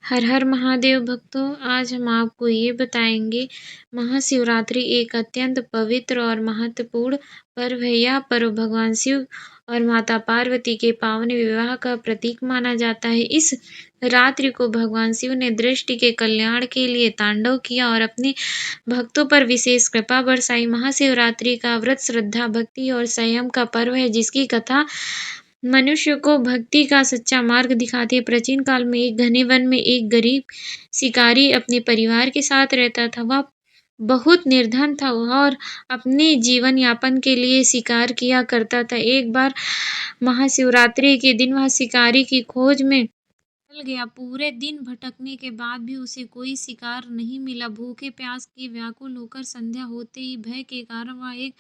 हर हर महादेव भक्तों, आज हम आपको ये बताएंगे महाशिवरात्रि एक अत्यंत पवित्र और महत्वपूर्ण पर्व है। यह पर्व भगवान शिव और माता पार्वती के पावन विवाह का प्रतीक माना जाता है। इस रात्रि को भगवान शिव ने दृष्टि के कल्याण के लिए तांडव किया और अपने भक्तों पर विशेष कृपा बरसाई। महाशिवरात्रि का व्रत श्रद्धा, भक्ति और संयम का पर्व है, जिसकी कथा मनुष्य को भक्ति का सच्चा मार्ग दिखाती है। प्राचीन काल में एक घने वन में एक गरीब शिकारी अपने परिवार के साथ रहता था। वह बहुत निर्धन था और अपने जीवन यापन के लिए शिकार किया करता था। एक बार महाशिवरात्रि के दिन वह शिकारी की खोज में निकल गया। पूरे दिन भटकने के बाद भी उसे कोई शिकार नहीं मिला। भूखे प्यास के व्याकुल होकर संध्या होते ही भय के कारण वह एक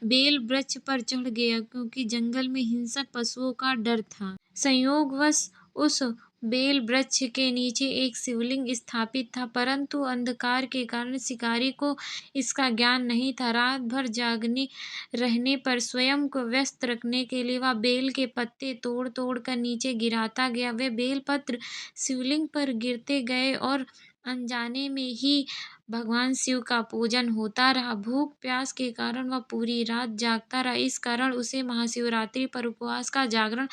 बेल वृक्ष पर चढ़ गया, क्योंकि जंगल में हिंसक पशुओं का डर था। संयोगवश उस बेल वृक्ष के नीचे एक शिवलिंग स्थापित था, परंतु अंधकार के कारण शिकारी को इसका ज्ञान नहीं था। रात भर जागने रहने पर स्वयं को व्यस्त रखने के लिए वह बेल के पत्ते तोड़ तोड़ कर नीचे गिराता गया। वे बेल पत्र शिवलिंग पर गिरते गए और अनजाने में ही भगवान शिव का पूजन होता रहा। भूख प्यास के कारण वह पूरी रात जागता रहा। इस कारण उसे महाशिवरात्रि पर उपवास का जागरण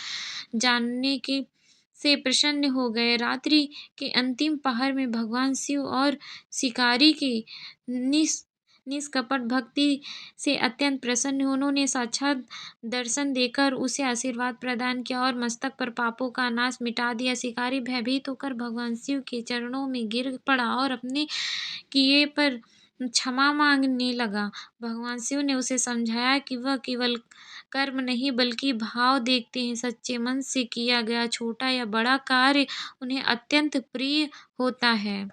जानने के से प्रसन्न हो गए। रात्रि के अंतिम पहर में भगवान शिव और शिकारी की निष्कपट भक्ति से अत्यंत प्रसन्न हुए। उन्होंने साक्षात दर्शन देकर उसे आशीर्वाद प्रदान किया और मस्तक पर पापों का नाश मिटा दिया। शिकारी भयभीत होकर भगवान शिव के चरणों में गिर पड़ा और अपने किए पर क्षमा मांगने लगा। भगवान शिव ने उसे समझाया कि वह केवल कर्म नहीं बल्कि भाव देखते हैं। सच्चे मन से किया गया छोटा या बड़ा कार्य उन्हें अत्यंत प्रिय होता है।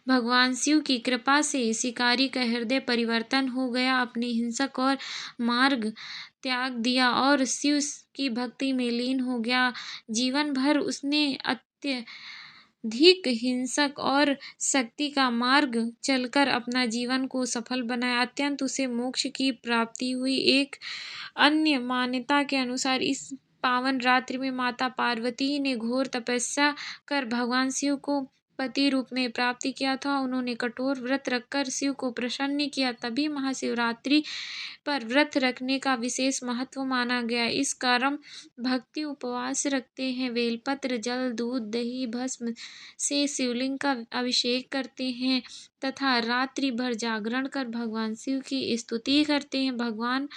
भगवान शिव की कृपा से शिकारी का हृदय परिवर्तन हो गया, अपने हिंसक और मार्ग त्याग दिया और शिव की भक्ति में लीन हो गया। जीवन भर उसने अत्यधिक हिंसक और शक्ति का मार्ग चलकर अपना जीवन को सफल बनाया। अत्यंत उसे मोक्ष की प्राप्ति हुई। एक अन्य मान्यता के अनुसार इस पावन रात्रि में माता पार्वती ने घोर तपस्या कर भगवान शिव को पति रूप में प्राप्त किया था। उन्होंने कठोर व्रत रखकर शिव को प्रसन्न किया, तभी महाशिवरात्रि पर व्रत रखने का विशेष महत्व माना गया। इस कारण भक्ति उपवास रखते हैं, बेलपत्र, जल, दूध, दही, भस्म से शिवलिंग का अभिषेक करते हैं तथा रात्रि भर जागरण कर भगवान शिव की स्तुति करते हैं। भगवान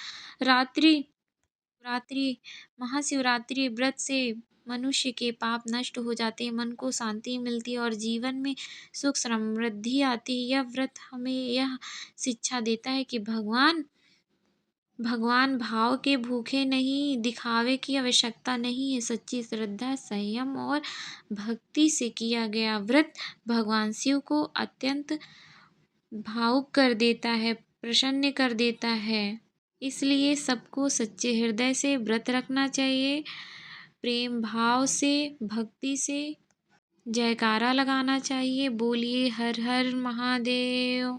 रात्रि महाशिवरात्रि व्रत से मनुष्य के पाप नष्ट हो जाते हैं, मन को शांति मिलती है और जीवन में सुख समृद्धि आती है। यह व्रत हमें यह शिक्षा देता है कि भगवान भाव के भूखे नहीं, दिखावे की आवश्यकता नहीं है। सच्ची श्रद्धा, संयम और भक्ति से किया गया व्रत भगवान शिव को अत्यंत भावुक कर देता है, प्रसन्न कर देता है। इसलिए सबको सच्चे हृदय से व्रत रखना चाहिए, प्रेम भाव से, भक्ति से जयकारा लगाना चाहिए। बोलिए हर हर महादेव।